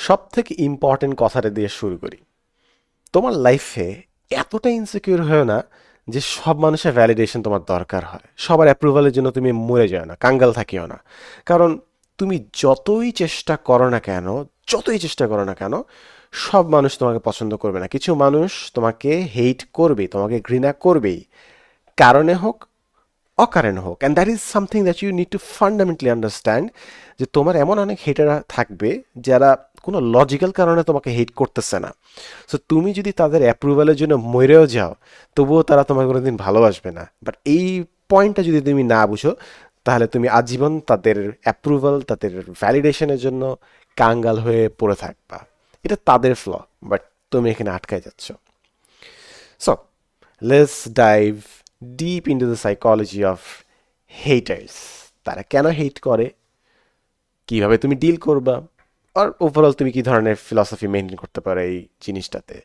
সব থেকে ইম্পর্টেন্ট কথাটা দিয়ে শুরু করি। তোমার লাইফে এতটা ইনসিকিউর হয় না যে সব মানুষের ভ্যালিডেশন তোমার দরকার হয়, সবার অ্যাপ্রুভালের জন্য তুমি মরে যাও না, কাঙ্গাল থাকিও না। কারণ তুমি যতই চেষ্টা করো না কেন, সব মানুষ তোমাকে পছন্দ করবে না। কিছু মানুষ তোমাকে হেট করবে, তোমাকে ঘৃণা করবেই, কারণে হোক অকারণে হোক। And that is something that you need to fundamentally understand, যে তোমার এমন অনেক হেটাররা থাকবে যারা কোনো লজিক্যাল কারণে তোমাকে হেট করতেছে না। সো তুমি যদি তাদের অ্যাপ্রুভালের জন্য মরেও যাও, তবুও তারা তোমাকে কোনোদিন ভালোবাসবে না। বাট এই পয়েন্টটা যদি তুমি না বুঝো, তাহলে তুমি আজীবন তাদের অ্যাপ্রুভাল, তাদের ভ্যালিডেশনের জন্য কাঙ্গাল হয়ে পড়ে থাকবা। এটা তাদের ফ্ল, বাট তুমি এখানে আটকায় যাচ্ছ। So let's dive deep into the psychology of haters. তারা কেন হেট করে, কিভাবে তুমি ডিল করবা, আর ওভারঅল তুমি কি ধরনের ফিলসফি মেনটেন করতে পারো এই জিনিসটাতে।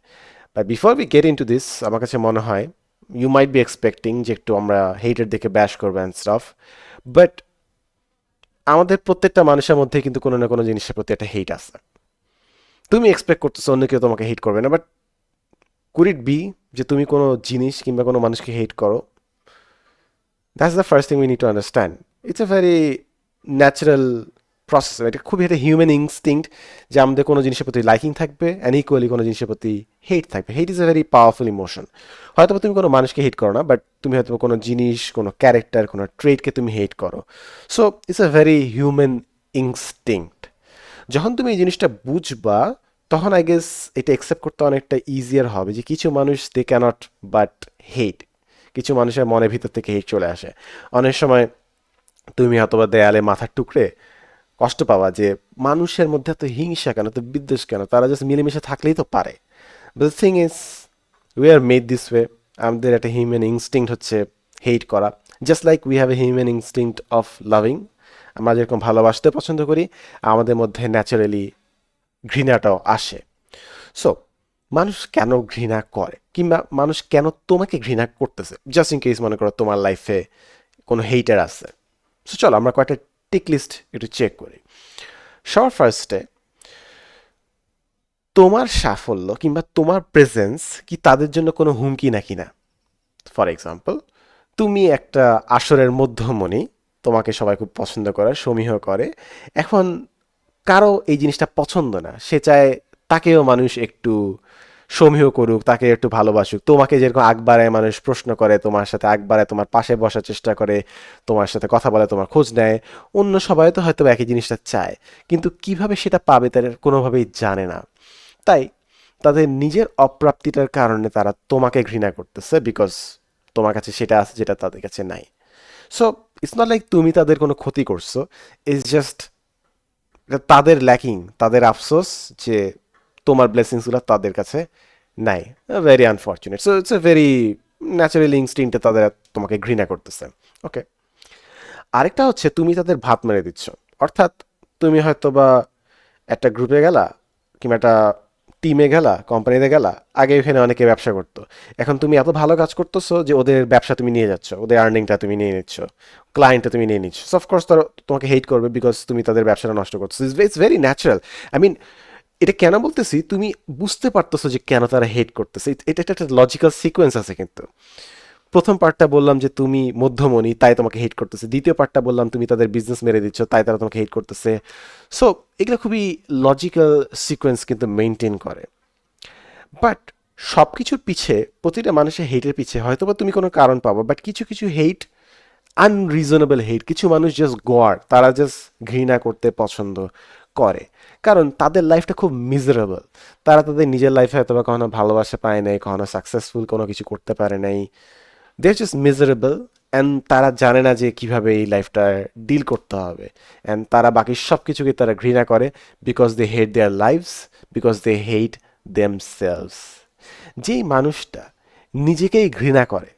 But before we gate into this, আমার কাছে মনে হয় ইউ মাইট বি এক্সপেক্টিং যে একটু আমরা হেটার দেখে ব্যাশ করবো অ্যান্ড স্টাফ। বাট আমাদের প্রত্যেকটা মানুষের মধ্যে কিন্তু কোনো না কোনো জিনিসের প্রতি একটা হেট আছে। তুমি এক্সপেক্ট করতেছো অন্য কেউ তোমাকে হেট করবে না, বাট কুড ইট বি যে তুমি কোনো জিনিস কিংবা কোনো মানুষকে হেট করো? That's the first thing we need to understand. It's a very natural process, এটা খুবই একটা হিউম্যান ইনস্টিংক্ট যে আমাদের কোনো জিনিসের প্রতি লাইকিং থাকবে অ্যান্ড ইকুয়ালি কোনো জিনিসের প্রতি হেট থাকবে। Hate is a very powerful emotion. হয়তো তুমি কোনো মানুষকে হেট করো না, বাট তুমি হয়তো কোনো জিনিস, কোনো ক্যারেক্টার, কোনো ট্রেটকে তুমি হেট করো। So it's a very human instinct. যখন তুমি এই জিনিসটা বুঝবা, তখন আই গেস এটা অ্যাকসেপ্ট করতে অনেকটা ইজিয়ার হবে যে কিছু মানুষ দে ক্যানট বাট হেট। কিছু মানুষের মনের ভিতর থেকে হেট চলে আসে। অনেক সময় তুমি হয়তোবা দেয়ালে মাথার টুকরে কষ্ট পাওয়া যে মানুষের মধ্যে এত হিংসা কেন, এত বিদ্বেষ কেন, তারা জাস্ট মিলেমিশে থাকলেই তো পারে। But the thing is, we are made this way. আমাদের একটা হিউম্যান ইনস্টিংক্ট হচ্ছে হেট করা। Just like we have a human instinct of loving. আমরা যেরকম ভালোবাসতে পছন্দ করি, আমাদের মধ্যে ন্যাচারালি ঘৃণাটাও আসে। সো মানুষ কেন ঘৃণা করে, কিংবা মানুষ কেন তোমাকে ঘৃণা করতেছে, জাস্ট ইন কেস মনে করো তোমার লাইফে কোনো হেইটার আছে। সো চলো আমরা কয়েকটা টিক লিস্ট একটু চেক করি। সবার ফার্স্টে, তোমার সাফল্য কিংবা তোমার প্রেজেন্স কি তাদের জন্য কোনো হুমকি নাকি না? ফর এক্সাম্পল, তুমি একটা আসরের মধ্যমণি, তোমাকে সবাই খুব পছন্দ করে, সমীহ করে। এখন কারো এই জিনিসটা পছন্দ না, সে চায় তাকেও মানুষ একটু সমীহ করুক, তাকে একটু ভালোবাসুক। তোমাকে যেরকম আগ বাড়ায় মানুষ প্রশ্ন করে, তোমার সাথে আগ বাড়ায়, তোমার পাশে বসার চেষ্টা করে, তোমার সাথে কথা বলে, তোমার খোঁজ নেয়। অন্য সবাই তো হয়তো একই জিনিসটা চায়, কিন্তু কিভাবে সেটা পাবে তারা কোনোভাবেই জানে না। তাই তাদের নিজের অপ্রাপ্তিটার কারণে তারা তোমাকে ঘৃণা করতেছে, বিকজ তোমার কাছে সেটা আছে যেটা তাদের কাছে নাই। সো ইটস নট লাইক তুমি তাদের কোনো ক্ষতি করছো, ইটস জাস্ট তাদের ল্যাকিং, তাদের আফসোস যে তোমার ব্লেসিংসগুলো তাদের কাছে নাই। Very unfortunate. So it's a very natural ইনস্টিংক্টে তাদের তোমাকে ঘৃণা করতেছে। ওকে। আরেকটা হচ্ছে তুমি তাদের ভাত মেরে দিচ্ছ। অর্থাৎ তুমি হয়তো বা একটা গ্রুপে গেলা, কিংবা একটা টিমে গেলা, কোম্পানিতে গেলা। আগে এখানে অনেকে ব্যবসা করতো, এখন তুমি এত ভালো কাজ করতেছো যে ওদের ব্যবসা তুমি নিয়ে যাচ্ছ, ওদের আর্নিংটা তুমি নিয়ে নিচ্ছ, ক্লায়েন্টটা তুমি নিয়ে নিচ্ছ। অফকোর্স তারা তোমাকে হেট করবে, বিকজ তুমি তাদের ব্যবসাটা নষ্ট করছো। It's very natural. I mean, এটা কেন বলতেছি, তুমি বুঝতে পারতেছো যে কেন তারা হেট করতেছে। এটা একটা লজিক্যাল সিকোয়েন্স আছে কিন্তু। প্রথম পার্টটা বললাম যে তুমি মধ্যমণি, তাই তোমাকে হেট করতেছে। দ্বিতীয় পার্টটা বললাম তুমি তাদের বিজনেস মেরে দিচ্ছ, তাই তারা তোমাকে হেট করতেছে। সো এগুলো খুবই লজিক্যাল সিকোয়েন্স কিন্তু মেনটেন করে। বাট সব কিছুর পিছে, প্রতিটা মানুষের হেটের পিছে হয়তো বা তুমি কোনো কারণ পাবো, বাট কিছু কিছু হেট আনরিজনেবল হেট। কিছু মানুষ জাস্ট গড়, তারা জাস্ট ঘৃণা করতে পছন্দ করে, কারণ তাদের লাইফটা খুব মিজারেবল। তারা তাদের নিজের লাইফে হয়তো বা কখনো ভালোবাসা পায় নাই, কখনো সাকসেসফুল কোনো কিছু করতে পারে নাই। দে আর জাস্ট মিজারেবল, অ্যান্ড তারা জানে না যে কিভাবে এই লাইফটা ডিল করতে হবে। অ্যান্ড তারা বাকি সব কিছুকে তারা ঘৃণা করে, because they hate their lives, because they hate themselves. যেই মানুষটা নিজেকেই ঘৃণা করে,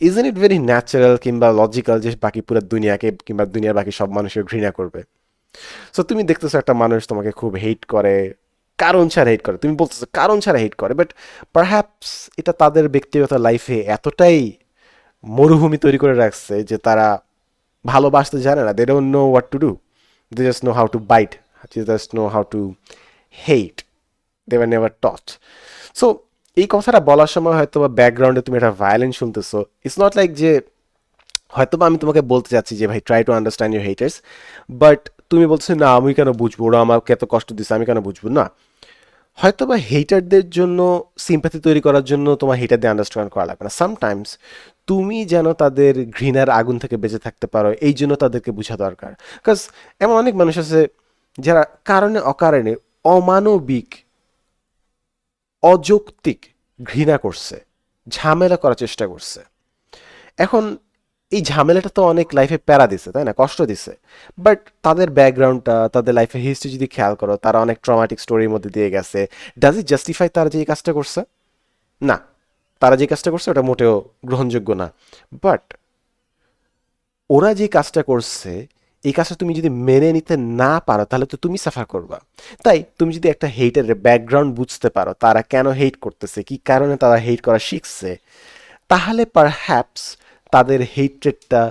ইজন্ট ইট ভেরি ন্যাচারাল কিংবা লজিক্যাল যে বাকি পুরো দুনিয়াকে কিংবা দুনিয়ার বাকি সব মানুষকে ঘৃণা করবে? সো তুমি দেখতেছো একটা মানুষ তোমাকে খুব হেট করে, কারণ ছাড়া হেট করে, তুমি বলতেছো কারণ ছাড়া হেট করে, বাট পারহ্যাপস এটা তাদের ব্যক্তিগত লাইফে এতটাই মরুভূমি তৈরি করে রাখছে যে তারা ভালোবাসতে জানে না। They don't know what to do, they just know how to bite, they just know how to hate. They were never taught. So এই কথাটা বলার সময় হয়তো বা ব্যাকগ্রাউন্ডে তুমি একটা ভায়োলেন্স শুনতেছো, ইটস নট লাইক যে হয়তো বা আমি তোমাকে বলতে চাচ্ছি যে ভাই try to understand your haters, but তুমি বলছো না আমি কেন বুঝবো, ওরা আমাকে এত কষ্ট দিচ্ছে আমি কেন বুঝবো না। হয়তো বা হেটারদের জন্য সিম্প্যাথি তৈরি করার জন্য তোমার হেটারদের আন্ডারস্ট্যান্ড করা লাগবে না। সামটাইমস তুমি যেন তাদের ঘৃণার আগুন থেকে বেঁচে থাকতে পারো এই জন্য তাদেরকে বোঝা দরকার। বিকজ এমন অনেক মানুষ আছে যারা কারণে অকারণে অমানবিক, অযৌক্তিক ঘৃণা করছে, ঝামেলা করার চেষ্টা করছে। এখন এই ঝামেলাটা তো অনেক লাইফে প্যারা দিছে, তাই না, কষ্ট দিছে। বাট তাদের ব্যাকগ্রাউন্ডটা, তাদের লাইফের হিস্ট্রি যদি খেয়াল করো, তারা অনেক ট্রমাটিক স্টোরির মধ্যে দিয়ে গেছে। ডাজ ইট জাস্টিফাই তারা যে এই কাজটা করছে? না, তারা যে কাজটা করছে ওটা মোটেও গ্রহণযোগ্য না। বাট ওরা যে কাজটা করছে, এই কাজটা তুমি যদি মেনে নিতে না পারো তাহলে তো তুমি সাফার করবা। তাই তুমি যদি একটা হেটারের ব্যাকগ্রাউন্ড বুঝতে পারো, তারা কেন হেট করতেছে, কি কারণে তারা হেট করা শিখছে, তাহলে পারহ্যাপস তাদের হেট্রেটটা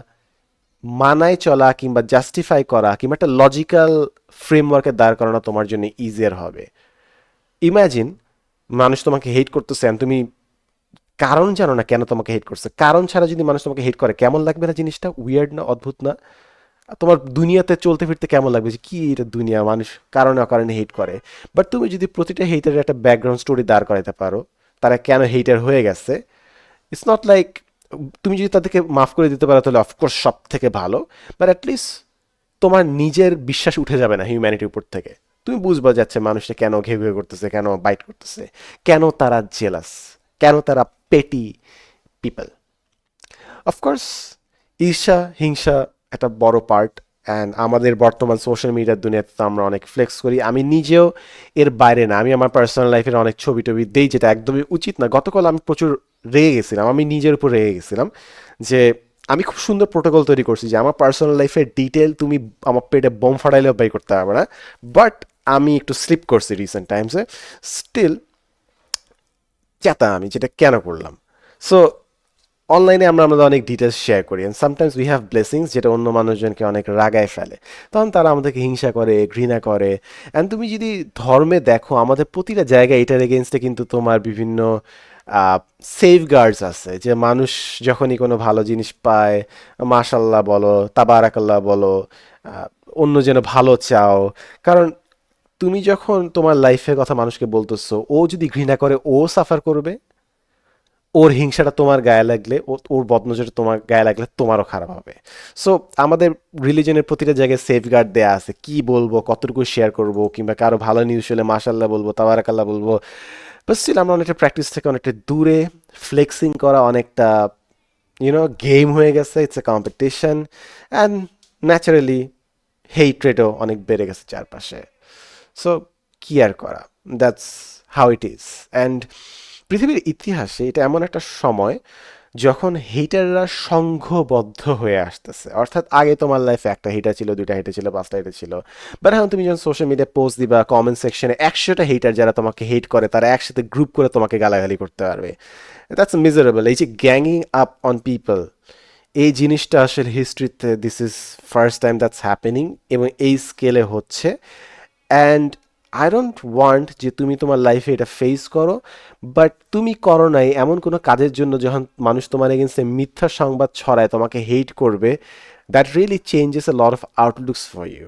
মানায় চলা কিংবা জাস্টিফাই করা কিংবা একটা লজিক্যাল ফ্রেমওয়ার্কে দাঁড় করানো তোমার জন্য ইজিয়ার হবে। ইমাজিন মানুষ তোমাকে হেট করতেছে and তুমি কারণ জানো না কেন তোমাকে হেট করছে। কারণ ছাড়া যদি মানুষ তোমাকে হেট করে কেমন লাগবে না জিনিসটা? উইয়ার্ড না, অদ্ভুত না? তোমার দুনিয়াতে চলতে ফিরতে কেমন লাগবে যে কি এটা দুনিয়া, মানুষ কারণে অকারণে হেট করে। বাট তুমি যদি প্রতিটা হেটারের একটা ব্যাকগ্রাউন্ড স্টোরি দাঁড় করাতে পারো, তারা কেন হেটার হয়ে গেছে, ইটস নট লাইক তুমি যদি তাদেরকে মাফ করে দিতে পারো তাহলে অফকোর্স সব থেকে ভালো। বাট অ্যাটলিস্ট তোমার নিজের বিশ্বাস উঠে যাবে না হিউম্যানিটির উপর থেকে। তুমি বুঝবা যাচ্ছে মানুষটা কেন ঘেউ ঘেউ করতেছে, কেন বাইট করতেছে, কেন তারা জেলাস, কেন তারা পেটি পিপল। অফকোর্স ঈর্ষা হিংসা একটা বড় পার্ট, অ্যান্ড আমাদের বর্তমান সোশ্যাল মিডিয়ার দুনিয়াতে তো আমরা অনেক ফ্লেক্স করি। আমি নিজেও এর বাইরে না, আমি আমার পার্সোনাল লাইফের অনেক ছবি টবি দেই যেটা একদমই উচিত না। গতকাল আমি প্রচুর রেগে গেছিলাম, আমি নিজের উপর রেগে গেছিলাম যে আমি খুব সুন্দর প্রোটোকল তৈরি করছি যে আমার পার্সোনাল লাইফের ডিটেল তুমি আমার পেটে বোম ফাটাইলেও বাই করতে পারবে না। বাট আমি একটু স্লিপ করছি রিসেন্ট টাইমসে। স্টিল চেতা আমি যেটা কেন করলাম। সো অনলাইনে আমরা আমাদের অনেক ডিটেলস শেয়ার করি and sometimes we have blessings যেটা অন্য মানুষজনকে অনেক রাগায় ফেলে। তখন তারা আমাদেরকে হিংসা করে, ঘৃণা করে। অ্যান্ড তুমি যদি ধর্মে দেখো, আমাদের প্রতিটা জায়গায় এটার এগেনস্টে কিন্তু তোমার বিভিন্ন সেফ গার্ডস আছে যে মানুষ যখনই কোনো ভালো জিনিস পায়, মাশাল্লাহ বলো, তাবারাকাল্লাহ বলো, আহ, অন্য যেন ভালো চাও। কারণ তুমি যখন তোমার লাইফের কথা মানুষকে বলতেছো, ও যদি ঘৃণা করে ও সাফার করবে, ওর হিংসাটা তোমার গায়ে লাগলে, ওর বদনজরটা তোমার গায়ে লাগলে তোমারও খারাপ হবে। সো আমাদের রিলিজনের প্রতিটা জায়গায় সেফ গার্ড দেওয়া আছে, কি বলবো, কতটুকু শেয়ার করব, কিংবা কারো ভালো নিউজ হলে মাশাল্লাহ বলবো, তাবারাকাল্লাহ বলবো। বাট স্টিল আমরা অনেকটা প্র্যাকটিস থেকে অনেকটা দূরে, ফ্লেক্সিং করা অনেকটা গেম হয়ে গেছে, it's a competition, and naturally হেইট্রেটও অনেক বেড়ে গেছে চারপাশে। সো কি আর করা, that's how it is. And পৃথিবীর ইতিহাসে এটা এমন একটা সময় যখন হেটাররা সংঘবদ্ধ হয়ে আসতেছে। অর্থাৎ আগে তোমার লাইফে একটা হেটার ছিল, দুইটা হেটার ছিল, পাঁচটা হেটার ছিল। বাট এখন তুমি যখন সোশ্যাল মিডিয়ায় পোস্ট দিবা, কমেন্ট সেকশনে 100টা হেটার যারা তোমাকে হেট করে তারা একসাথে গ্রুপ করে তোমাকে গালাগালি করতে পারবে। That's miserable. এই যে গ্যাংিং আপ অন পিপল, এই জিনিসটা আসলে হিস্ট্রিতে this is first time that's happening, এবং এই স্কেলে হচ্ছে। অ্যান্ড আই ডোন্ট ওয়ান্ট যে তুমি তোমার লাইফে এটা ফেস করো, বাট তুমি করো নাই এমন কোনো কাজের জন্য যখন মানুষ তোমার এগেনস্টে মিথ্যা সংবাদ ছড়ায়, তোমাকে হেট করবে, that really changes a lot of outlooks for you.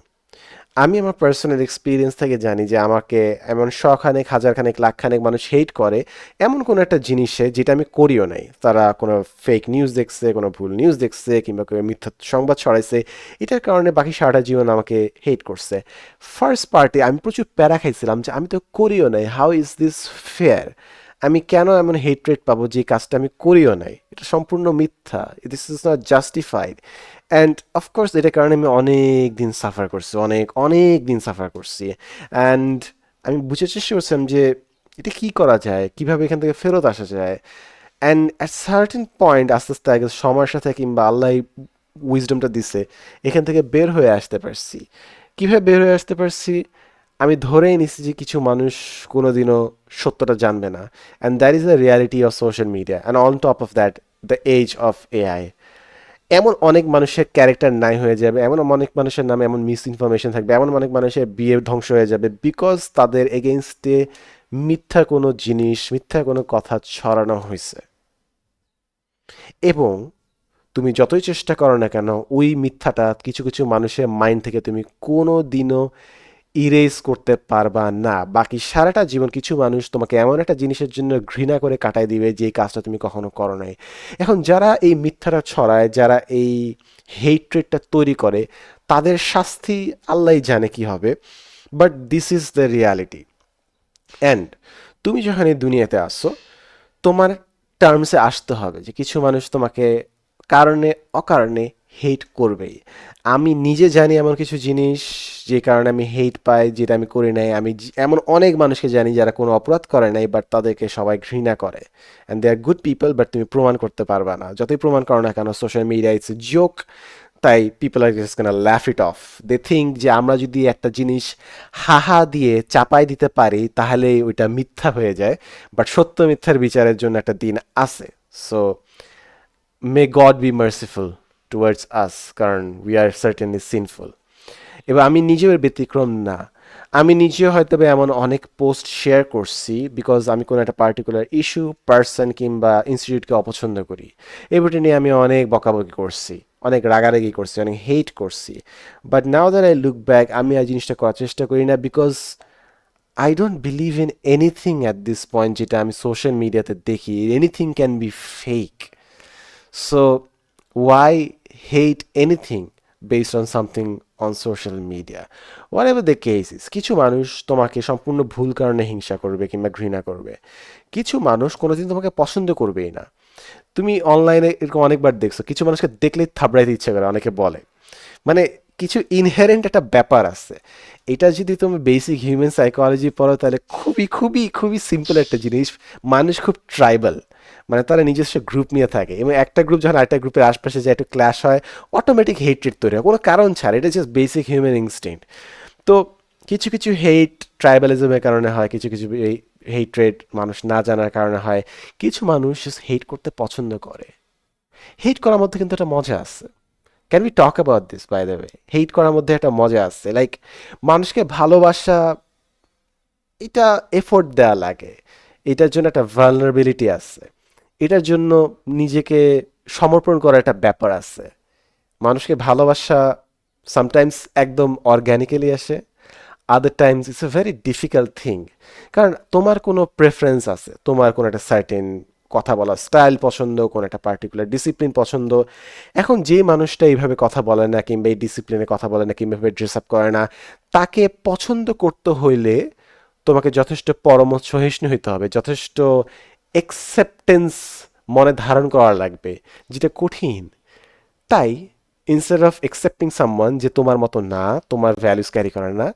আমি আমার পার্সোনাল এক্সপিরিয়েন্স থেকে জানি যে আমাকে এমন শখানেক, হাজারখানেক, লাখখানেক মানুষ হেট করে এমন কোনো একটা জিনিসে যেটা আমি করিও নাই। তারা কোনো ফেক নিউজ দেখছে, কোনো ভুল নিউজ দেখছে, কিংবা কোনো মিথ্যা সংবাদ ছড়াইছে, এটার কারণে বাকি সারাটা জীবন আমাকে হেট করছে। ফার্স্ট পার্টে আমি প্রচুর প্যারা খাইছিলাম যে আমি তো করিও নাই, হাউ ইজ দিস ফেয়ার, আমি কেন এমন হেট্রেট পাবো যে কাজটা আমি করিও নাই, এটা সম্পূর্ণ মিথ্যা, this is not justified. And of course এটার কারণে আমি অনেক দিন সাফার করছি, অনেক অনেক দিন সাফার করছি। অ্যান্ড আমি বুঝার চেষ্টা করছিলাম যে এটা কী করা যায়, কীভাবে এখান থেকে ফেরত আসা যায়। অ্যান্ড অ্যাট সার্টেন পয়েন্ট আস্তে আস্তে আগে সময়ের সাথে কিংবা আল্লাহ উইজডমটা দিছে, এখান থেকে বের হয়ে আসতে পারছি। কীভাবে বের হয়ে আসতে পারছি? আমি ধরেই নিছি যে কিছু মানুষ কোনোদিনও সত্যটা জানবে না, and that is the reality of social media, and on top of that the age of AI. এমন অনেক মানুষের ক্যারেক্টার নাই হয়ে যাবে, এমন অনেক মানুষের নামে এমন মিস ইনফরমেশন থাকবে, এমন অনেক মানুষের বিয়ে ধ্বংস হয়ে যাবে বিকজ তাদের এগেনস্টে মিথ্যা কোনো জিনিস, মিথ্যা কোনো কথা ছড়ানো হয়েছে। এবং তুমি যতই চেষ্টা করো না কেন ওই মিথ্যাটা কিছু কিছু মানুষের মাইন্ড থেকে তুমি কোনো দিনও ইরেজ করতে পারবা না। বাকি সারাটা জীবন কিছু মানুষ তোমাকে এমন একটা জিনিসের জন্য ঘৃণা করে কাটায় দিবে যে কাজটা তুমি কখনো করো নাই। এখন যারা এই মিথ্যাটা ছড়ায়, যারা এই হেট্রেটটা তৈরি করে, তাদের শাস্তি আল্লাহই জানে কি হবে, but this is the reality. And তুমি যখন এই দুনিয়াতে আসো, তোমার টার্মসে আসতে হবে যে কিছু মানুষ তোমাকে কারণে অকারণে হেট করবেই। আমি নিজে জানি এমন কিছু জিনিস যে কারণে আমি হেট পাই, যেটা আমি করি নাই। আমি এমন অনেক মানুষকে জানি যারা কোনো অপরাধ করে নাই, বাট তাদেরকে সবাই ঘৃণা করে, and they are good people, but তুমি প্রমাণ করতে পারবা না। যতই প্রমাণ করো না কেন, social media it's a joke, তাই people are just gonna laugh it off. They think যে আমরা যদি একটা জিনিস হাহা দিয়ে চাপাই দিতে পারি তাহলে ওইটা মিথ্যা হয়ে যায়, বাট সত্য মিথ্যার বিচারের জন্য একটা দিন আছে। So may God be merciful towards us, কারণ উই আর সার্টেনলি সিনফুল। এবার আমি নিজেও এর ব্যতিক্রম না। আমি নিজেও হয়তো বা এমন অনেক পোস্ট শেয়ার করছি বিকজ আমি কোনো একটা পার্টিকুলার ইস্যু, পার্সন কিংবা ইনস্টিটিউটকে অপছন্দ করি। এবারটা নিয়ে আমি অনেক বকাবকি করছি, অনেক রাগারাগি করছি, অনেক হেট করছি। But now that I look back, আমি এই জিনিসটা করার চেষ্টা করি না because I don't believe in anything at this point যেটা আমি সোশ্যাল মিডিয়াতে দেখি। Anything can be fake. So, why hate anything based on something on social media? Whatever the case is, কিছু মানুষ তোমাকে সম্পূর্ণ ভুল কারণে হিংসা করবে কিংবা ঘৃণা করবে। কিছু মানুষ কোনোদিন তোমাকে পছন্দ করবেই না। তুমি অনলাইনে এরকম অনেকবার দেখছো, কিছু মানুষকে দেখলেই থাবড়াইতে ইচ্ছে করে, অনেকে বলে। মানে কিছু ইনহেরেন্ট একটা ব্যাপার আছে। এটা যদি তুমি বেসিক হিউম্যান সাইকোলজি পড়ো তাহলে খুবই খুবই খুবই সিম্পল একটা জিনিস। মানুষ খুব ট্রাইবাল, মানে তারা নিজস্ব গ্রুপ নিয়ে থাকে, এবং একটা গ্রুপ যখন আরেকটা গ্রুপের আশপাশে যায় একটু ক্ল্যাশ হয়, অটোমেটিক হেট্রেট তৈরি হয় কোনো কারণ ছাড়া। এটা জাস্ট বেসিক হিউম্যান ইনস্টিংক্ট। তো কিছু কিছু হেট ট্রাইবালিজমের কারণে হয়, কিছু কিছু এই হেট্রেট মানুষ না জানার কারণে হয়। কিছু মানুষ জাস্ট হেট করতে পছন্দ করে। হেট করার মধ্যে কিন্তু একটা মজা আছে। Can we talk about this by the way? Hate করার মধ্যে একটা মজা আছে, লাইক মানুষকে ভালোবাসা, এটা এফোর্ট দেওয়া লাগে, এটার জন্য একটা ভালনারেবিলিটি আছে, এটার জন্য নিজেকে সমর্পণ করার একটা ব্যাপার আছে। মানুষকে ভালোবাসা সামটাইমস একদম অর্গ্যানিক্যালি আসে, other times it's a very difficult thing. কারণ তোমার কোনো প্রেফারেন্স আছে, তোমার কোনো একটা সার্টেন কথা বলার স্টাইল পছন্দ, কোনো একটা পার্টিকুলার ডিসিপ্লিন পছন্দ। এখন যে মানুষটা এইভাবে কথা বলে না কিংবা এই ডিসিপ্লিনে কথা বলে না কিংবা ড্রেস আপ করে না, তাকে পছন্দ করতে হইলে তোমাকে যথেষ্ট পরম সহিষ্ণু হইতে হবে, যথেষ্ট একসেপ্টেন্স মনে ধারণ করা লাগবে, যেটা কঠিন। তাই ইনস্টেড অফ একসেপ্টিং সামওয়ান যে তোমার মতো না, তোমার ভ্যালুস ক্যারি করে না,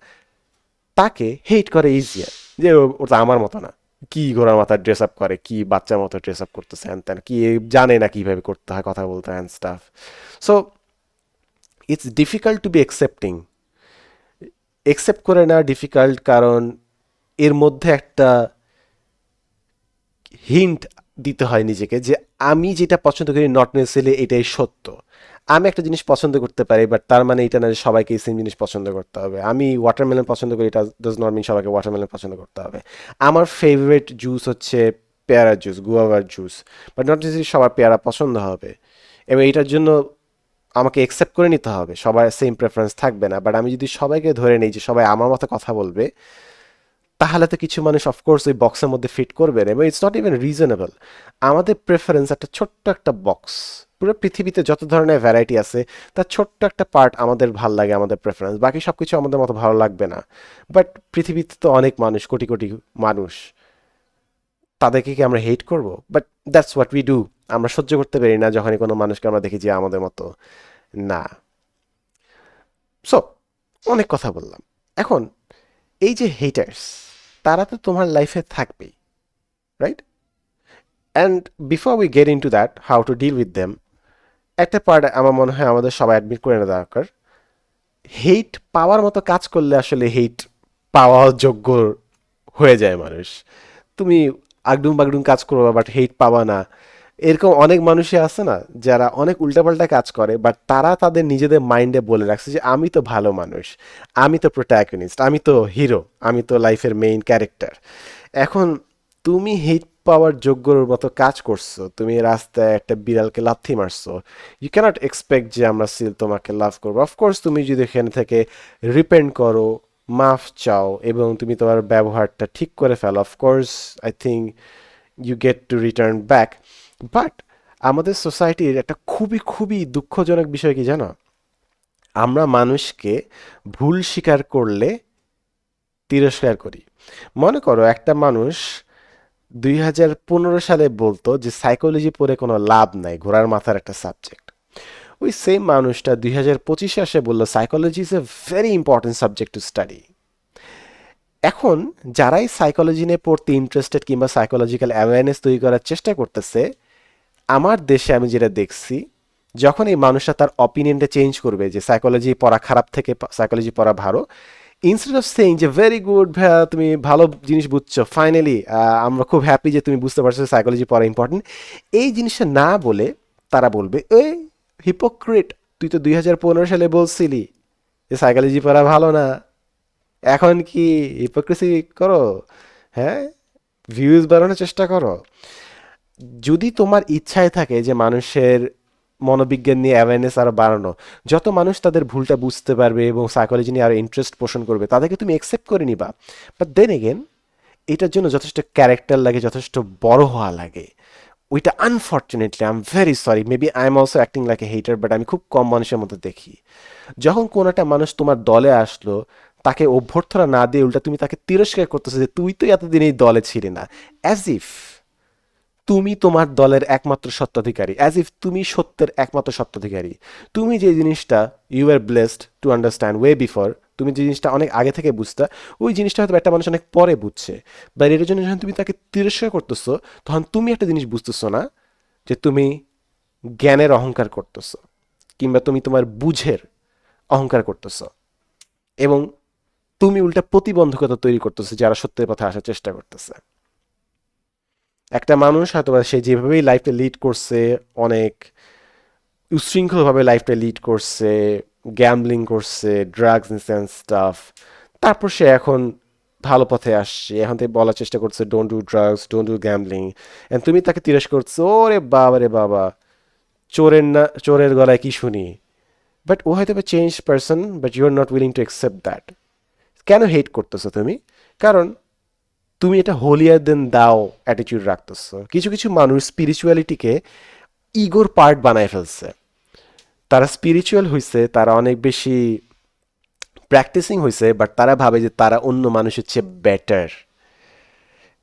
তাকে হেট করে ইজিয়ার, যে ওটা আমার মতো না, কি ঘোড়ার মাথা ড্রেস আপ করে, কি বাচ্চার মতো ড্রেস আপ করতেছে, হ্যান ত্যান, কি জানে না কিভাবে করতে হয়, কথা বলতে হ্যান stuff. So it's difficult to be accepting. Accept করে নেওয়া ডিফিকাল্ট, কারণ এর মধ্যে একটা হিন্ট দিতে হয় নিজেকে যে আমি যেটা পছন্দ করি নট নেসেসারিলি এটাই সত্য। আমি একটা জিনিস পছন্দ করতে পারি, বাট তার মানে এটা না যে সবাইকে সেম জিনিস পছন্দ করতে হবে। আমি ওয়াটারমেলন পছন্দ করি, এটা ডাজ নট মিন সবাইকে ওয়াটারমেলন পছন্দ করতে হবে। আমার ফেভারিট জুস হচ্ছে পেয়ারা জুস, গুয়াভার জুস, বাট নট নেসেসারি সবার পেয়ারা পছন্দ হবে। এবং এটার জন্য আমাকে একসেপ্ট করে নিতে হবে, সবার সেম প্রেফারেন্স থাকবে না। বাট আমি যদি সবাইকে ধরে নিই যে সবাই আমার মতো কথা বলবে, তাহলে তো কিছু মানুষ অফকোর্স ওই বক্সের মধ্যে ফিট করবে না, এবং ইটস নট ইভেন রিজনেবল। আমাদের প্রেফারেন্স একটা ছোট্ট একটা বক্স, পুরো পৃথিবীতে যত ধরনের ভ্যারাইটি আছে তার ছোট্ট একটা পার্ট আমাদের ভাল লাগে, আমাদের প্রেফারেন্স, বাকি সব কিছু আমাদের মতো ভালো লাগবে না। বাট পৃথিবীতে তো অনেক মানুষ, কোটি কোটি মানুষ, তাদেরকে কি আমরা হেট করব? But that's what we do. আমরা সহ্য করতে পারি না যখনই কোনো মানুষকে আমরা দেখি যে আমাদের মতো না। সো অনেক কথা বললাম। এখন এই যে হেটার্স, তারা তো তোমার লাইফে থাকবেই, right? And before we get into that how to deal with them, একটা পার্ট আমার মনে হয় আমাদের সবাই অ্যাডমিট করে নেওয়া দরকার। হেট পাওয়ার মতো কাজ করলে আসলে হেট পাওয়া যোগ্য হয়ে যায় মানুষ। তুমি আগডুম বাগডুম কাজ করবা বাট হেট পাবা না, এরকম অনেক মানুষই আছে না যারা অনেক উল্টাপাল্টা কাজ করে, বাট তারা তাদের নিজেদের মাইন্ডে বলে রাখছে যে আমি তো ভালো মানুষ, আমি তো প্রোটাগনিস্ট, আমি তো হিরো, আমি তো লাইফের মেইন ক্যারেক্টার। এখন তুমি হেট পাওয়ার যোগ্যর মতো কাজ করছো, তুমি রাস্তায় একটা বিড়ালকে লাথি মারছো, ইউ ক্যানট এক্সপেক্ট যে আমরা স্টিল তোমাকে লাভ করবো। অফকোর্স তুমি যদি এখানে থেকে রিপেন্ট করো, মাফ চাও এবং তুমি তোমার ব্যবহারটা ঠিক করে ফেলো, of course I think you get to return back. But আমাদের সোসাইটির একটা খুবই খুবই দুঃখজনক বিষয় কি জানো, আমরা মানুষকে ভুল স্বীকার করলে তিরস্কার করি। মনে করো একটা মানুষ 2015 সালে বলতো যে সাইকোলজি পড়ে কোনো লাভ নাই, ঘোড়ার মাথার একটা সাবজেক্ট। ওই সেম মানুষটা 2025 আসে বললো psychology is a very important subject to study. এখন যারাই সাইকোলজি নিয়ে পড়তে ইন্টারেস্টেড কিংবা সাইকোলজিক্যাল অ্যাওয়ারনেস তৈরি করার চেষ্টা করতেছে, আমার দেশে আমি যেটা দেখছি, যখন এই মানুষটা তার অপিনিয়নটা চেঞ্জ করবে যে সাইকোলজি পড়া খারাপ থেকে সাইকোলজি পড়া ভালো, ইনস্টেড অফ সেইং যে ভেরি গুড ভাইয়া তুমি ভালো জিনিস বুঝছো ফাইনালি, আমরা খুব হ্যাপি যে তুমি বুঝতে পারছো সাইকোলজি পড়া ইম্পর্টেন্ট, এই জিনিসটা না বলে তারা বলবে এই হিপোক্রিট, তুই তো 2015 সালে বলছিলি যে সাইকোলজি পড়া ভালো না, এখন কি হিপোক্রেসি করো? হ্যাঁ, ভিউজ বাড়ানোর চেষ্টা করো। যদি তোমার ইচ্ছায় থাকে যে মানুষের মনোবিজ্ঞান নিয়ে অ্যাওয়ারনেস আরো বাড়ানো, যত মানুষ তাদের ভুলটা বুঝতে পারবে এবং সাইকোলজি নিয়ে আরো ইন্টারেস্ট পোষণ করবে তাদেরকে তুমি একসেপ্ট করে নিবা। বাট দেন এগেন এটার জন্য যথেষ্ট ক্যারেক্টার লাগে, যথেষ্ট বড় হওয়া লাগে। ওইটা unfortunately I am very sorry, maybe I am also acting like a হেটার, but আমি খুব কম মানুষের মধ্যে দেখি যখন কোন একটা মানুষ তোমার দলে আসলো, তাকে অভ্যর্থনা না দিয়ে উল্টা তুমি তাকে তিরস্কার করতেছো যে তুই তো এতদিন এই দলে ছিলি না, অ্যাজ ইফ তুমি তোমার দলের একমাত্র সত্ত্বাধিকারী, অ্যাজ ইফ তুমি সত্যের একমাত্র সত্ত্বাধিকারী। তুমি যে জিনিসটা you are blessed to understand way before, তুমি যে জিনিসটা অনেক আগে থেকে বুঝতে, ওই জিনিসটা হয়তো একটা মানুষ অনেক পরে বুঝছে, বা এর জন্য যখন তুমি তাকে তিরস্কার করতেছো তখন তুমি একটা জিনিস বুঝতেছো না যে তুমি জ্ঞানের অহংকার করতেছো কিংবা তুমি তোমার বুঝের অহংকার করতেছো, এবং তুমি উল্টা প্রতিবন্ধকতা তৈরি করতেছো যারা সত্যের পথে আসার চেষ্টা করতেছে। একটা মানুষ হয়তো বা সে যেভাবেই লাইফটা লিড করছে, অনেক উচ্ছৃঙ্খলভাবে লাইফটা লিড করছে, গ্যাম্বলিং করছে, ড্রাগস অ্যান্ড স্টাফ, তারপর সে এখন ভালো পথে আসছে, এখন থেকে বলার চেষ্টা করছে don't do drugs, don't do gambling, and তুমি তাকে তিরস্কার করছো, ওরে বাবা রে বাবা, চোরের না চোরের গলায় কি শুনি। বাট ও হয়তো বা change person, but you are not willing to accept that. কেন হেট করতেছো তুমি? কারণ তুমি এটা হোলিয়ার দেন দাও অ্যাটিটিউড রাখতেছো। কিছু কিছু মানুষ স্পিরিচুয়ালিটিকে ইগোর পার্ট বানায় ফেলছে। তারা স্পিরিচুয়াল হয়েছে, তারা অনেক বেশি প্র্যাকটিসিং হয়েছে, বাট তারা ভাবে যে তারা অন্য মানুষের চেয়ে better,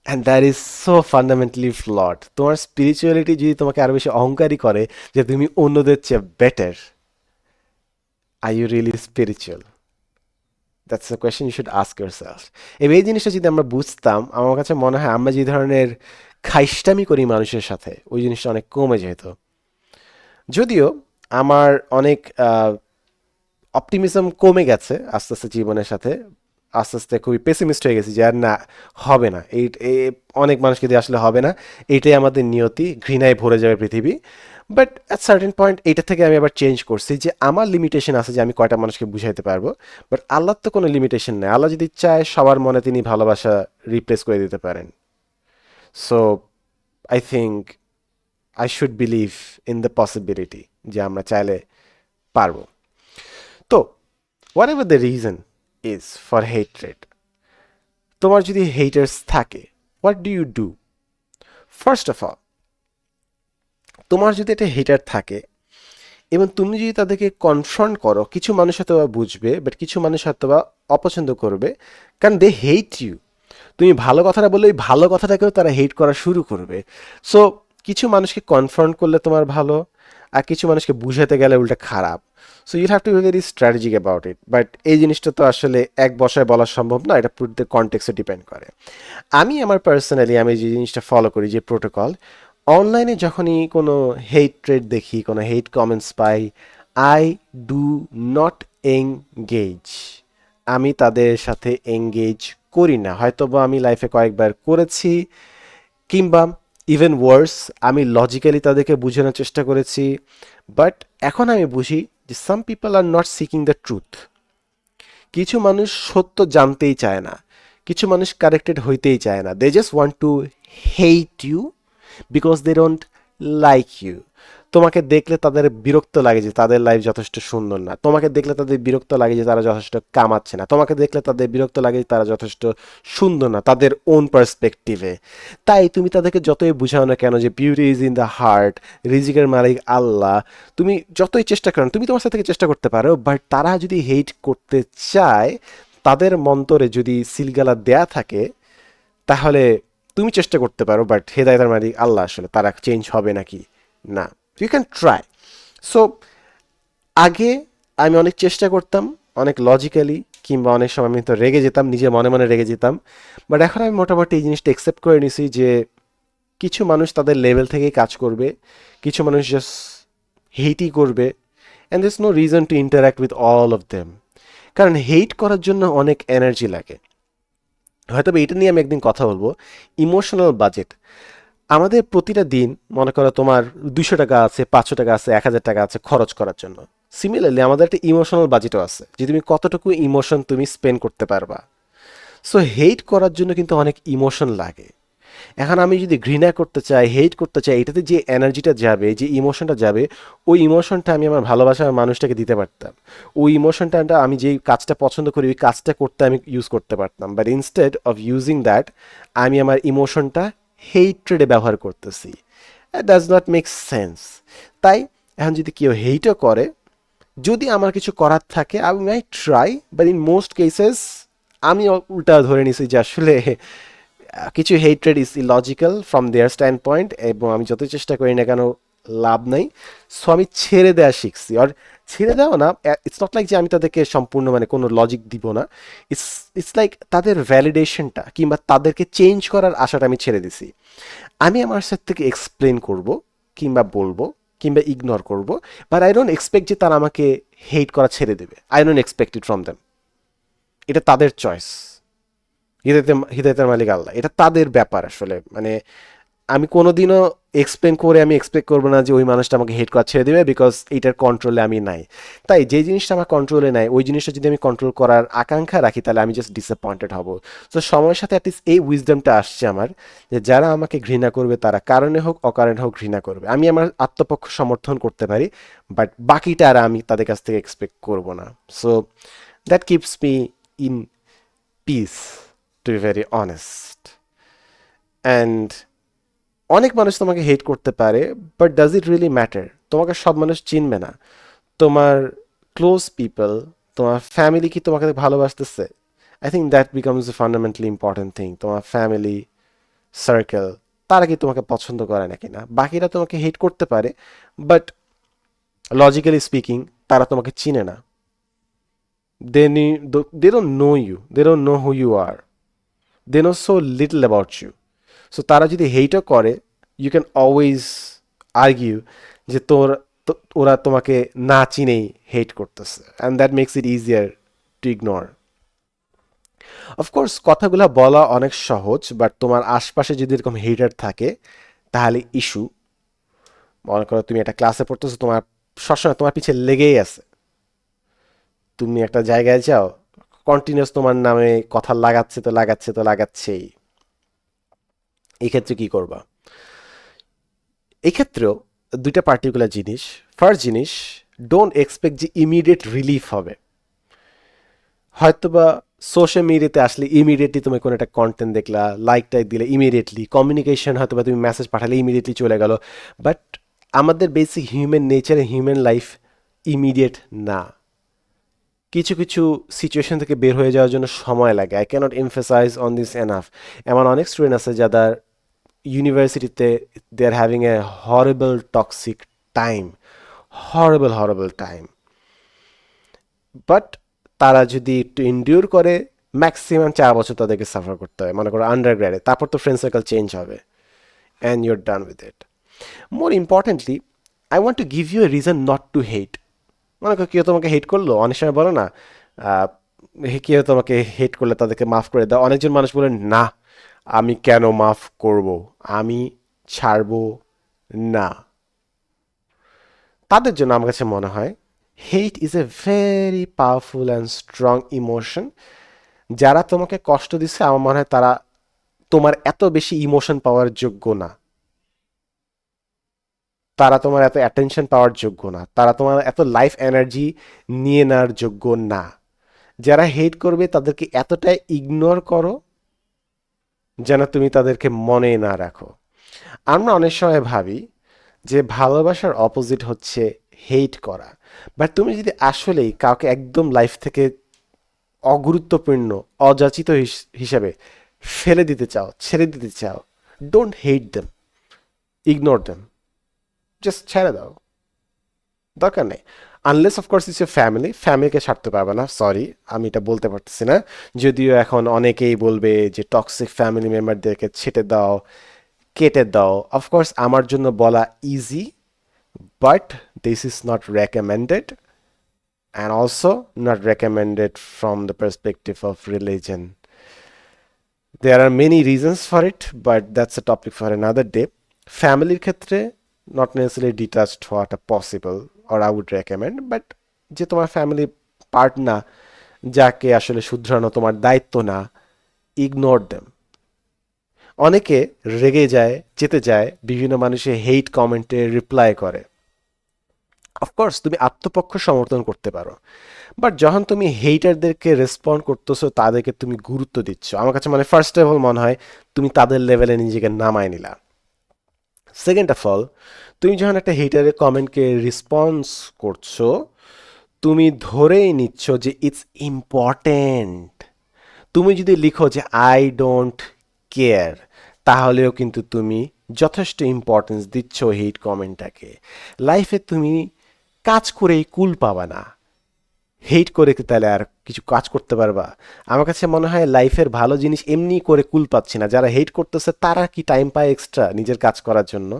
and that is so fundamentally flood. তোমার স্পিরিচুয়ালিটি যদি তোমাকে আরো বেশি অহংকারী করে যে তুমি অন্যদের চেয়ে বেটার, আর you really spiritual? That's a question you should ask yourself. এবং এই জিনিসটা যদি আমরা বুঝতাম, আমার কাছে মনে হয় আমরা যে ধরনের খাইস্টামি করি মানুষের সাথে, ওই জিনিসটা অনেক কমে যেত। যদিও আমার অনেক অপটিমিজম কমে গেছে আস্তে আস্তে জীবনের সাথে, আস্তে আস্তে খুবই পেসিমিস্ট হয়ে গেছি যে আর না, হবে না অনেক মানুষকে দিয়ে আসলে হবে না, এইটাই আমাদের নিয়তি, ঘৃণায় ভরে যাবে পৃথিবী। বাট অ্যাট সার্টেন পয়েন্ট এইটা থেকে আমি আবার চেঞ্জ করছি যে আমার লিমিটেশন আছে যে আমি কয়টা মানুষকে বুঝাইতে পারবো, বাট আল্লাহর তো কোনো লিমিটেশন নেই। আল্লাহ যদি চায় সবার মনে তিনি ভালোবাসা রিপ্লেস করে দিতে পারেন। So I think I should believe in the possibility যে আমরা চাইলে পারবো। তো whatever the reason is for hatred, তোমার যদি haters থাকে, what do you do? First of all, তোমার যদি একটা হেটার থাকে এবং তুমি যদি তাদেরকে কনফ্রন্ট করো, কিছু মানুষ হয়তো বা বুঝবে, বাট কিছু মানুষ হয়তো বা অপছন্দ করবে, কারণ দে হেট ইউ। তুমি ভালো কথাটা বললে ওই ভালো কথাটাকেও তারা হেট করা শুরু করবে। সো কিছু মানুষকে কনফ্রন্ট করলে তোমার ভালো, আর কিছু মানুষকে বুঝাতে গেলে উল্টা খারাপ। So you have to be very strategic about it. But এই জিনিসটা তো আসলে এক বসায় বলা সম্ভব না, এটা প্রত্যেক কনটেক্সে ডিপেন্ড করে। আমি আমার পার্সোনালি আমি যে জিনিসটা ফলো করি, যে প্রোটোকল, অনলাইনে যখনই কোনো হেট ট্রেড দেখি, কোনো হেট কমেন্টস পাই, আই ডু নট এঙ্গেজ। আমি তাদের সাথে এঙ্গেজ করি না। হয়তোবা আমি লাইফে কয়েকবার করেছি, কিংবা ইভেন ওয়ার্স, আমি লজিক্যালি তাদেরকে বোঝানোর চেষ্টা করেছি, বাট এখন আমি বুঝি যে some people are not seeking the truth. কিছু মানুষ সত্য জানতেই চায় না, কিছু মানুষ কারেক্টেড হইতেই চায় না, they just want to hate you because they don't like you. তোমাকে দেখলে তাদের বিরক্ত লাগে যে তাদের লাইফ যথেষ্ট সুন্দর না, তোমাকে দেখলে তাদের বিরক্ত লাগে যে তারা যথেষ্ট কামাচ্ছে না, তোমাকে দেখলে তাদের বিরক্ত লাগে যে তারা যথেষ্ট সুন্দর না তাদের ওন পার্সপেক্টিভে। তাই তুমি তাদেরকে যতই বুঝাও না কেন যে beauty is in the heart, রিজিকের মালিক আল্লাহ, তুমি যতই চেষ্টা করো না, তুমি তোমার সাথে থেকে চেষ্টা করতে পারো, বাট তারা যদি হেইট করতে চায়, তাদের মন্তরে যদি সিলগালা দেয়া থাকে, তাহলে তুমি চেষ্টা করতে পারো, বাট হেদায়েতের মালিক আল্লাহ, আসলে তারা চেঞ্জ হবে নাকি না, ইউ ক্যান ট্রাই। সো আগে আমি অনেক চেষ্টা করতাম, অনেক লজিক্যালি, কিংবা অনেক সময় আমি তো রেগে যেতাম, নিজে মনে মনে রেগে যেতাম, বাট এখন আমি মোটামুটি এই জিনিসটা অ্যাকসেপ্ট করে নিছি যে কিছু মানুষ তাদের লেভেল থেকেই কাজ করবে, কিছু মানুষ জাস্ট হেইটই করবে, and there is no reason to interact with all of them. কারণ হেইট করার জন্য অনেক এনার্জি লাগে। হয়তো এটা নিয়ে আমি একদিন কথা বলবো, ইমোশনাল বাজেট। আমাদের প্রতিটা দিন, মনে করো তোমার 200 টাকা আছে, 500 টাকা আছে, 1000 টাকা আছে খরচ করার জন্য। সিমিলারলি আমাদের একটা ইমোশনাল বাজেটও আছে, যে তুমি কতটুকু ইমোশন তুমি স্পেন্ড করতে পারবা। সো হেট করার জন্য কিন্তু অনেক ইমোশন লাগে। এখন আমি যদি ঘৃণা করতে চাই, হেট করতে চাই, এটাতে যে এনার্জিটা যাবে, যে ইমোশনটা যাবে, ওই ইমোশনটা আমি আমার ভালোবাসার মানুষটাকে দিতে পারতাম। ওই ইমোশনটা আমি যেই কাজটা পছন্দ করি ওই কাজটা করতে আমি ইউজ করতে পারতাম, but instead of using that, আমি আমার ইমোশনটা হেইট্রেডে ব্যবহার করতেছি। Does not make sense. তাই এখন যদি কেউ হেইটও করে, যদি আমার কিছু করার থাকে আমি my try, but in most cases আমি উল্টা ধরে নিছি যে আসলে কিছু hatred is illogical from their standpoint, এবং আমি যতই চেষ্টা করি না কেন লাভ নাই। সো আমি ছেড়ে দেওয়া শিখছি। আর ছেড়ে দেওয়া না, ইটস নট লাইক যে আমি তাদেরকে সম্পূর্ণ মানে কোনো লজিক দিব না, ইটস ইটস লাইক তাদের ভ্যালিডেশনটা কিংবা তাদেরকে চেঞ্জ করার আশাটা আমি ছেড়ে দিছি। আমি আমার সাথে থেকে এক্সপ্লেন করব, কিংবা বলবো, কিংবা ইগনোর করব, বাট আই ডোন্ট এক্সপেক্ট যে তারা আমাকে হেট করা ছেড়ে দেবে। I don't expect it from them. এটা তাদের চয়েস। হিদায়তের মালিক আল্লাহ, এটা তাদের ব্যাপার আসলে। মানে আমি কোনোদিনও এক্সপ্লেন করে আমি এক্সপেক্ট করবো না যে ওই মানুষটা আমাকে হেট করা ছেড়ে দেবে, বিকজ এইটার কন্ট্রোলে আমি নাই। তাই যে জিনিসটা আমার কন্ট্রোলে নাই, ওই জিনিসটা যদি আমি কন্ট্রোল করার আকাঙ্ক্ষা রাখি, তাহলে আমি জাস্ট ডিসঅ্যাপয়েন্টেড হব। তো সময়ের সাথে অ্যাটলিস্ট এই উইজডমটা আসছে আমার, যে যারা আমাকে ঘৃণা করবে তারা কারণে হোক অকারণে হোক ঘৃণা করবে, আমি আমার আত্মপক্ষ সমর্থন করতে পারি, বাট বাকিটা আর আমি তাদের কাছ থেকে এক্সপেক্ট করবো না। So that keeps me in peace, to be very honest. And অনেক মানুষ তোমাকে হেট করতে পারে, but does it really matter? তোমাকে সব মানুষ চিনবে না। তোমার ক্লোজ পিপল, তোমার ফ্যামিলি কি তোমাকে ভালোবাসতেছে? I think that becomes a fundamentally important thing. তোমার ফ্যামিলি সার্কেল, তারা কি তোমাকে পছন্দ করে নাকি না? বাকিরা তোমাকে হেট করতে পারে, বাট লজিক্যালি স্পিকিং তারা তোমাকে চিনে না। They don't know you, they don't know who you are, they know so little about you. So তারা যদি হেইটও করে, ইউ ক্যান অলওয়েজ আর্গিউ যে ওরা তোমাকে না চিনেই হেট করতেছে, and that makes it easier to ignore. Of course কথাগুলো বলা অনেক সহজ, বাট তোমার আশপাশে যদি এরকম হেটার থাকে, তাহলে ইস্যু। মনে করো তুমি একটা ক্লাসে পড়তেছো, তোমার সবসময় তোমার পিছে লেগেই আছে, তুমি একটা জায়গায় যাও, কন্টিনিউস তোমার নামে কথা লাগাচ্ছে তো লাগাচ্ছে তো লাগাচ্ছেই। এই ক্ষেত্রে কি করবা? এই ক্ষেত্রেও দুইটা পার্টিকুলার জিনিস। ফার্স্ট জিনিস, ডোন্ট এক্সপেক্ট যে ইমিডিয়েট রিলিফ হবে। হয়তোবা সোশ্যাল মিডিয়াতে আসলে ইমিডিয়েটলি তুমি কোনো একটা কন্টেন্ট দেখলা, লাইক টাইক দিলে ইমিডিয়েটলি কমিউনিকেশন, হয়তোবা তুমি মেসেজ পাঠালে ইমিডিয়েটলি চলে গেল, বাট আমাদের বেসিক হিউম্যান নেচারে হিউম্যান লাইফ ইমিডিয়েট না। কিছু কিছু সিচুয়েশন থেকে বের হয়ে যাওয়ার জন্য সময় লাগে। I can't emphasise on this enough. এমন অনেক স্টুডেন্ট আছে যারা ইউনিভার্সিটিতে they are having a horrible toxic time, horrible time, but তারা যদি একটু এনডিউর করে, ম্যাক্সিমাম 4 বছর তাদেরকে সাফার করতে হয়, মনে করো আন্ডার গ্র্যাডে, তারপর তো ফ্রেন্ড সার্কেল চেঞ্জ হবে, and you're done with it. More importantly, I want to give you a reason not to hate. মনে করো কেউ তোমাকে হেট করলো, অনেক সময় বলো না, আহ, কেউ তোমাকে হেট করলে তাদেরকে মাফ করে দাও। অনেকজন মানুষ বলেন না, আমি কেন মাফ করব, আমি ছাড়বো না। তাদের জন্য আমার কাছে মনে হয় hate is a very powerful and strong emotion. যারা তোমাকে কষ্ট দিচ্ছে আমার মনে হয় তারা তোমার এত বেশি ইমোশন পাওয়ার যোগ্য না, তারা তোমার এত অ্যাটেনশন পাওয়ার যোগ্য না, তারা তোমার এত লাইফ এনার্জি নিয়ে নেওয়ার যোগ্য না। যারা হেট করবে তাদেরকে এতটাই ইগনোর করো যেন তুমি তাদেরকে মনে না রাখো। আমরা অনেক সময় ভাবি যে ভালোবাসার অপোজিট হচ্ছে হেট করা, বাট তুমি যদি আসলেই কাউকে একদম লাইফ থেকে অগুরুত্বপূর্ণ, অযাচিত হিসাবে ফেলে দিতে চাও, ছেড়ে দিতে চাও, don't hate them, ignore them, just ছেড়ে দাও, দরকার নেই। Unless of course it's a family, ফ্যামিলিকে ছাড়তে পারবে না, সরি আমি এটা বলতে পারতেছি না। যদিও এখন অনেকেই বলবে যে টক্সিক ফ্যামিলি মেম্বারদেরকে ছেটে দাও, কেটে দাও। অফকোর্স আমার জন্য বলা easy, but this is not recommended, and also not recommended from the perspective of religion. There are many reasons for it, but that's a topic for another day. ফ্যামিলির ক্ষেত্রে not necessarily detached হওয়াটা possible or I would recommend, but যে তোমার family part না, যাকে আসলে শুধরানো তোমার দায়িত্ব না, ইগনোর দেম। অনেকে রেগে যায়, চেতে যায়, বিভিন্ন মানুষে হেইট কমেন্টে রিপ্লাই করে। অফকোর্স তুমি আত্মপক্ষ সমর্থন করতে পারো, বাট যখন তুমি হেইটারদেরকে রেসপন্ড করতেছো, তাদেরকে তুমি গুরুত্ব দিচ্ছ, আমার কাছে মানে ফার্স্ট অফ অল মনে হয় তুমি তাদের লেভেলে নিজেকে নামায় নিলা। সেকেন্ড অফ অল, তুমি যখন একটা হেইটারের কমেন্টকে রেসপন্স করছো, তুমি ধরেই নিচ্ছ যে ইটস ইম্পর্টেন্ট। তুমি যদি লিখো যে আই ডোন্ট কেয়ার, তাহলেও কিন্তু তুমি যথেষ্ট ইম্পর্টেন্স দিচ্ছ হেইট কমেন্টটাকে। লাইফে তুমি কাজ করেই কুল পাবা না, হেট করে কি তাহলে আর কিছু কাজ করতে পারবা? আমার কাছে মনে হয় লাইফের ভালো জিনিস এমনি করে কুল পাচ্ছি না, যারা হেট করতেছে তারা কি টাইম পায় এক্সট্রা নিজের কাজ করার জন্য?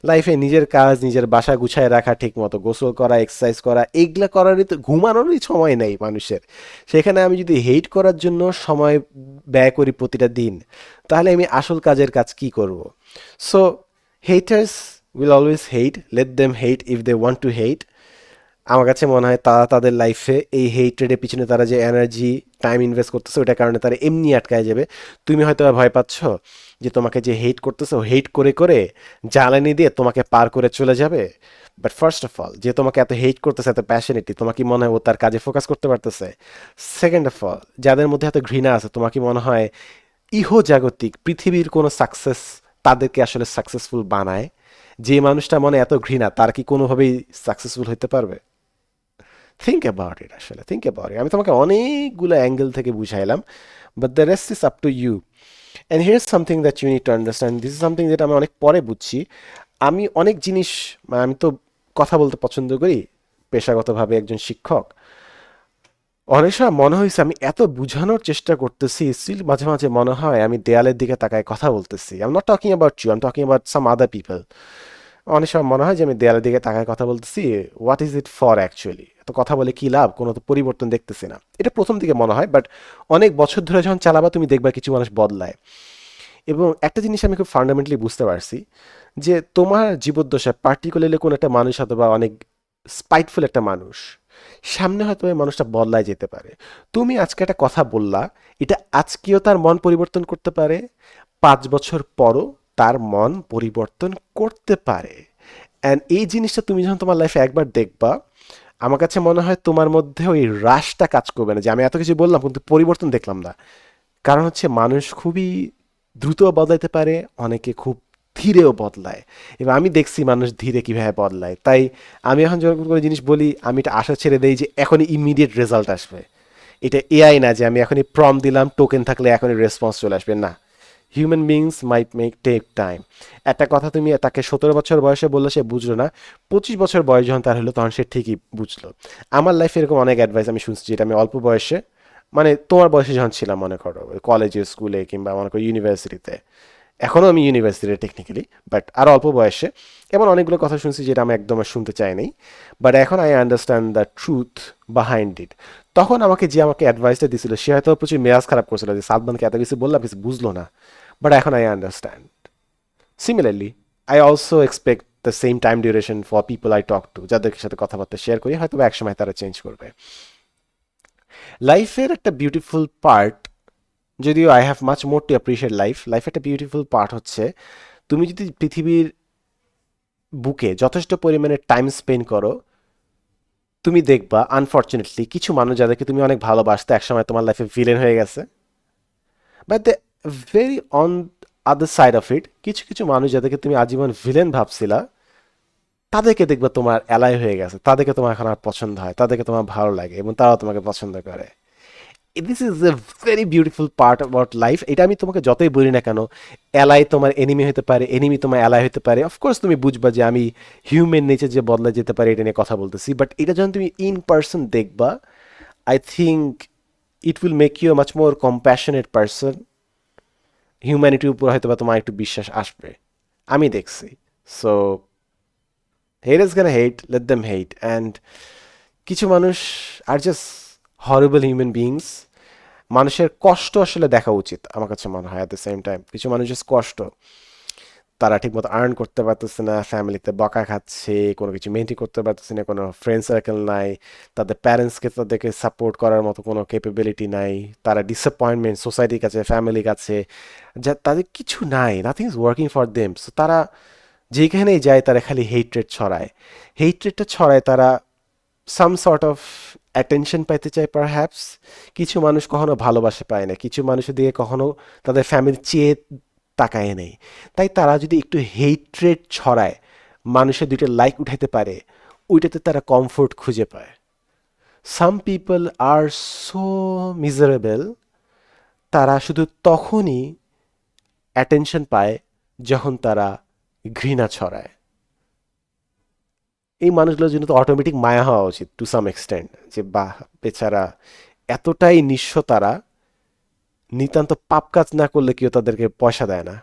লাইফে নিজের কাজ, নিজের বাসা গুছায় রাখা, ঠিক মতো গোসল করা, এক্সারসাইজ করা, এইগুলা করারই তো, ঘুমানোরই সময় নেই মানুষের। সেখানে আমি যদি হেট করার জন্য সময় ব্যয় করি প্রতিটা দিন, তাহলে আমি আসল কাজের কাজ কি করব? So haters will always hate, let them hate if they want to hate. আমার কাছে মনে হয় তারা তাদের লাইফে এই হেইট্রেডের পিছনে তারা যে এনার্জি, টাইম ইনভেস্ট করতেছে, ওইটার কারণে তারা এমনি আটকায় যাবে। তুমি হয়তো ভয় পাচ্ছ যে তোমাকে যে হেট করতেছে, হেট করে করে জ্বালানি দিয়ে তোমাকে পার করে চলে যাবে। বাট ফার্স্ট অফ অল, যে তোমাকে এত হেট করতেছে, এত প্যাশনেটলি, তোমার কি মনে হয় ও তার কাজে ফোকাস করতে পারতেছে? সেকেন্ড অফ অল, যাদের মধ্যে এত ঘৃণা আছে, তোমার কি মনে হয় ইহজাগতিক পৃথিবীর কোনো সাকসেস তাদেরকে আসলে সাকসেসফুল বানায়? যে মানুষটা মনে এত ঘৃণা, তার কি কোনোভাবেই সাকসেসফুল হতে পারবে? থিঙ্ক অ্যাবাউট ইট, আসলে থিঙ্ক অ্যাবাউট ইট। আমি তোমাকে অনেকগুলো অ্যাঙ্গেল থেকে বুঝাইলাম, but the rest is up to you. And here something that you need to understand, this is something যেটা আমি অনেক পরে বুঝছি। আমি অনেক জিনিস, মানে আমি তো কথা বলতে পছন্দ করি পেশাগতভাবে, একজন শিক্ষক। অনেক সময় মনে হয়েছে আমি এত বুঝানোর চেষ্টা করতেছি, স্টিল মাঝে মাঝে মনে হয় আমি দেয়ালের দিকে তাকায় কথা বলতেছি। I am not talking about you, I am talking about some other people. অনেক সময় মনে হয় যে আমি দেয়ালের দিকে তাকায় কথা বলতেছি, what is it for actually, এত কথা বলে কি লাভ, কোনো তো পরিবর্তন দেখতেছি না। এটা প্রথম দিকে মনে হয়, বাট অনেক বছর ধরে যখন চালাবা তুমি দেখবা কিছু মানুষ বদলায়। এবং একটা জিনিস আমি খুব ফান্ডামেন্টালি বুঝতে পারছি, যে তোমার জীবদ্দশায় পার্টিকুলারলি কোনো একটা মানুষ অথবা অনেক স্পাইটফুল একটা মানুষ, সামনে হয়তো ওই মানুষটা বদলায় যেতে পারে। তুমি আজকে একটা কথা বললা, এটা আজকেও তার মন পরিবর্তন করতে পারে, 5 বছর পরও তার মন পরিবর্তন করতে পারে। অ্যান্ড এই জিনিসটা তুমি যখন তোমার লাইফে একবার দেখবা, আমার কাছে মনে হয় তোমার মধ্যে ওই রাশটা কাজ করবে না যে আমি এত কিছু বললাম কিন্তু পরিবর্তন দেখলাম না। কারণ হচ্ছে মানুষ খুবই দ্রুত বদলাইতে পারে, অনেকে খুব ধীরেও বদলায়। এবার আমি দেখছি মানুষ ধীরে কিভাবে বদলায়, তাই আমি এখন যখন কোনো জিনিস বলি, আমি এটা আশা ছেড়ে দেই যে এখনই ইমিডিয়েট রেজাল্ট আসবে। এটা এআই না যে আমি এখনই প্রম দিলাম, টোকেন থাকলে এখনই রেসপন্স চলে আসবে, না। হিউম্যান বিংস মাইট মেক টেক টাইম। একটা কথা তুমি তাকে 17 বছর বয়সে বললে সে বুঝলো না, 25 বছর বয়স যখন তার হলো তখন সে ঠিকই বুঝলো। আমার লাইফে এরকম অনেক অ্যাডভাইস আমি শুনছি, যেটা আমি অল্প বয়সে, মানে তোমার বয়সে যখন ছিলাম, মনে করো কলেজে, স্কুলে, কিংবা মনে করো ইউনিভার্সিটিতে, এখনও আমি ইউনিভার্সিটিতে টেকনিক্যালি, বাট আরও অল্প বয়সে, এমন অনেকগুলো কথা শুনছি যেটা আমি একদম আর শুনতে চাই নাই। বাট এখন I understand the truth behind it. তখন আমাকে যে আমাকে অ্যাডভাইসটা দিছিল, সে হয়তো প্রচুর মেজাজ খারাপ করছিল যে সালমানকে এত কিছু বললাম, কিছু বুঝলো না। বাট এখন I understand. Similarly I also expect the same time duration for people I talk to, যাদের সাথে কথাবার্তা শেয়ার করি, হয়তো এক সময় তারা চেঞ্জ করবে। লাইফের একটা বিউটিফুল পার্ট, যদিও I have much more to appreciate life একটা বিউটিফুল পার্ট হচ্ছে তুমি যদি পৃথিবীর বুকে যথেষ্ট পরিমাণে টাইম স্পেন্ড করো, তুমি দেখবা আনফর্চুনেটলি কিছু মানুষ যাদেরকে তুমি অনেক ভালোবাসতে একসময় তোমার লাইফে ভিলেন হয়ে গেছে। But the very on other side of it, কিছু কিছু মানুষ যাদেরকে তুমি আজীবন ভিলেন ভাবছিলা, তাদেরকে দেখবা তোমার অ্যালাই হয়ে গেছে, তাদেরকে তোমার এখন আর পছন্দ হয়, তাদেরকে তোমার ভালো লাগে এবং তারাও তোমাকে পছন্দ করে। This is a very beautiful part about life. এটা আমি তোমাকে যতই বলি না কেন, অ্যালাই তোমার এনিমি হতে পারে, এনিমি তোমার অ্যালাই হতে পারে, অফকোর্স তুমি বুঝবা যে আমি হিউম্যান নেচার যে বদলে যেতে পারে এটা নিয়ে কথা বলতেছি, বাট এটা যখন তুমি ইন পার্সন দেখবা, I think it will make you much more compassionate person. হিউম্যানিটির উপর হয়তো বা তোমার একটু বিশ্বাস আসবে, আমি দেখছি। So haters gonna hate, let them hate. And কিছু মানুষ আর জাস্ট হরিবল হিউম্যান বিংস। মানুষের কষ্ট আসলে দেখা উচিত আমার কাছে মনে হয়। অ্যাট দ্য সেম টাইম কিছু মানুষ জাস্ট কষ্ট, তারা ঠিকমতো আর্ন করতে পারতেছে না, ফ্যামিলিতে বকা খাচ্ছে, কোনো কিছু মেনটেন করতে পারতেছে না, কোনো ফ্রেন্ড সার্কেল নাই, তাদের প্যারেন্টসকে তাদেরকে সাপোর্ট করার মতো কোনো ক্যাপাবিলিটি নাই, তারা ডিসঅ্যাপয়েন্টমেন্ট সোসাইটির কাছে, ফ্যামিলির কাছে, যা তাদের কিছু নাই, nothing is working for them. So তারা যেখানেই যায় তারা খালি হেইট্রেড ছড়ায়। হেইট্রেডটা ছড়ায় তারা সাম সর্ট অফ অ্যাটেনশন পাইতে চায় পারহ্যাপস। কিছু মানুষ কখনো ভালোবাসা পায় না, কিছু মানুষের দিকে কখনো তাদের ফ্যামিলি চেয়ে তাকায় নেই। তাই তারা যদি একটু হেইট্রেড ছড়ায়, মানুষের দুইটা লাইক উঠাইতে পারে, ওইটাতে তারা কমফোর্ট খুঁজে পায়। সাম পিপল আর সো মিজারেবল, তারা শুধু তখনই অ্যাটেনশন পায় যখন তারা ঘৃণা ছড়ায়। এই মানুষগুলোর জন্য তো অটোমেটিক মায়া হওয়া উচিত টু সাম এক্সটেন্ট, যে বাহ বেচারা এতটাই নিঃস্ব, তারা নিতান্ত পাপ কাজ না করলে কেউ তাদেরকে পয়সা দেয় না,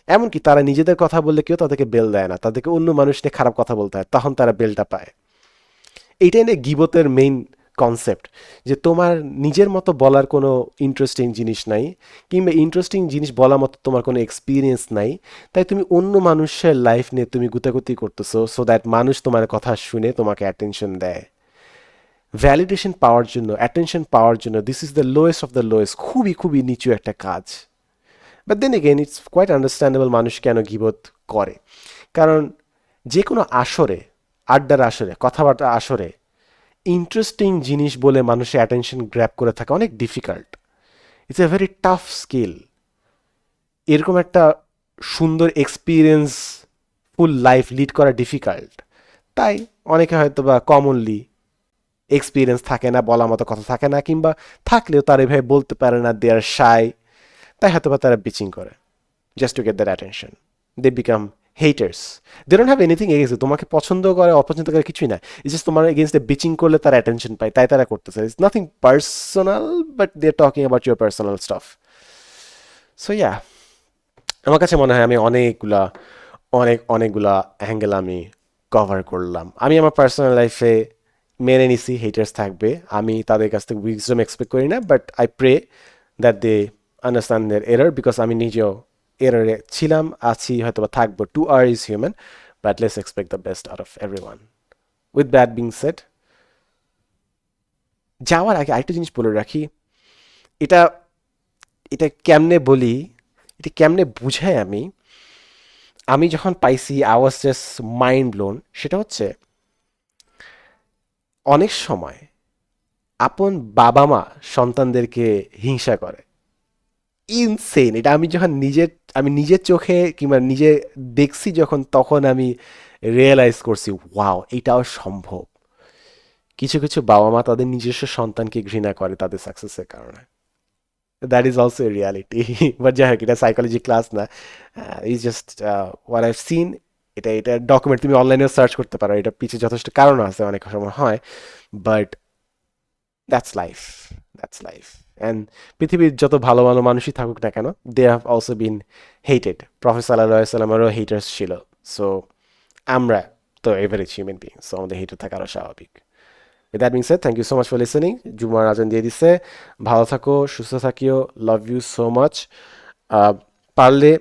এমনকি তারা নিজেদের কথা বললে কেউ তাদেরকে বেল দেয় না, তাদেরকে অন্য মানুষ নিয়ে খারাপ কথা বলতে হয়, তখন তারা বেলটা পায়। এইটাই নিয়ে গিবতের মেইন কনসেপ্ট, যে তোমার নিজের মতো বলার কোনো ইন্টারেস্টিং জিনিস নাই, কিংবা ইন্টারেস্টিং জিনিস বলার মতো তোমার কোনো এক্সপিরিয়েন্স নাই, তাই তুমি অন্য মানুষের লাইফ নিয়ে তুমি গুতাগুতি করতেছো সো দ্যাট মানুষ তোমার কথা শুনে তোমাকে অ্যাটেনশন দেয়, ভ্যালিডেশন পাওয়ার জন্য, অ্যাটেনশন পাওয়ার জন্য। This is the lowest of the lowest, খুবই খুবই নিচু একটা কাজ। But then again it's quite understandable মানুষ কেন গিবত করে। কারণ যে কোনো আসরে, আড্ডার আসরে, কথাবার্তা আসরে ইন্টারেস্টিং জিনিস বলে মানুষের অ্যাটেনশন গ্র্যাব করে থাকা অনেক difficult. It's a very tough skill. এরকম একটা সুন্দর এক্সপিরিয়েন্স ফুল লাইফ লিড করা ডিফিকাল্ট। তাই অনেকে হয়তো বা কমনলি এক্সপিরিয়েন্স থাকে না, বলার মতো কথা থাকে না, কিংবা থাকলেও তারা এভাবে বলতে পারে না, দে আর শাই, তাই হয়তো বা তারা বিচিং করে just to get that attention. They become haters. They don't have anything against, তোমাকে পছন্দ করে অপছন্দ করে কিছুই না, ইটস জাস্ট তোমার এগেন্স্টে বিচিং করলে তারা অ্যাটেনশন পায়, তাই তারা করতেছে। It's nothing personal, but they are talking about your personal stuff. So yeah, আমার কাছে মনে হয় আমি অনেকগুলা অ্যাঙ্গেল আমি কভার করলাম। আমি আমার পার্সোনাল লাইফে মেনে নিছি হেটার্স থাকবে, আমি তাদের কাছ থেকে উইজডম এক্সপেক্ট করি না, but I pray that they understand their error, because আমি নিজেও এররে ছিলাম, আছি, হয়তো বা থাকবো। To err is human, but let's expect the best out of everyone. With that being said, যাওয়ার আগে আরেকটা জিনিস বলে রাখি, এটা এটা কেমনে বলি, এটা কেমনে বুঝাই আমি, আমি যখন পাইছি I was just mind blown. সেটা হচ্ছে অনেক সময় আপন বাবা মা সন্তানদেরকে হিংসা করে। ইনসেন এটা, আমি নিজের চোখে কিংবা নিজে দেখছি যখন, তখন আমি রিয়েলাইজ করছি ওয়াও এটাও সম্ভব। কিছু কিছু বাবা মা তাদের নিজস্ব সন্তানকে ঘৃণা করে তাদের সাকসেসের কারণে। That is also a reality. But যাই হোক, এটা সাইকোলজি ক্লাস না, is just what I've seen. এটা ডকুমেন্ট তুমি অনলাইনেও সার্চ করতে পারো, এটা পিছিয়ে যথেষ্ট কারণ আছে, অনেক সময় হয়, but that's life, that's life. And পৃথিবীর যত ভালো ভালো মানুষই থাকুক না কেন, they have also been hated. Professor সাল্লাল্লাহু আলাইহি সাল্লামেরও হেটার্স ছিল। সো আমরা তো এভারেজ হিউম্যান বিং, সো আমাদের হেটার থাকা আরও স্বাভাবিক। With that being said, thank you so much for listening. জুমার আজান দিয়ে দিচ্ছে, ভালো থাকো, সুস্থ থাকিও, লাভ ইউ সো মাচ। পারলে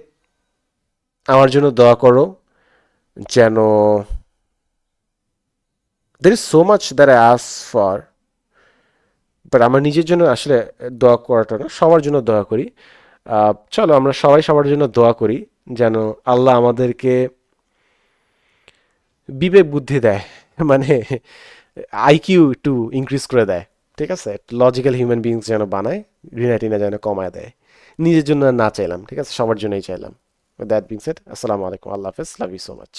আমার জন্য দোয়া করো যেন there is so much that I us for, but আমার নিজের জন্য আসলে দোয়া করাটা না, সবার জন্য দোয়া করি। চলো আমরা সবাই সবার জন্য দোয়া করি যেন আল্লাহ আমাদেরকে বিবেক বুদ্ধি দেয়, মানে আইকিউ একটু ইনক্রিজ করে দেয়, ঠিক আছে, লজিক্যাল হিউম্যান বিংস যেন বানায়, রিনাটিনা যেন কমায় দেয়। নিজের জন্য না চাইলাম, ঠিক আছে, সবার জন্যই চাইলাম। দ্যাট বিং সেড, আসসালামু আলাইকুম, আল্লাহ হাফেজ, লাভ ইউ সো মাচ।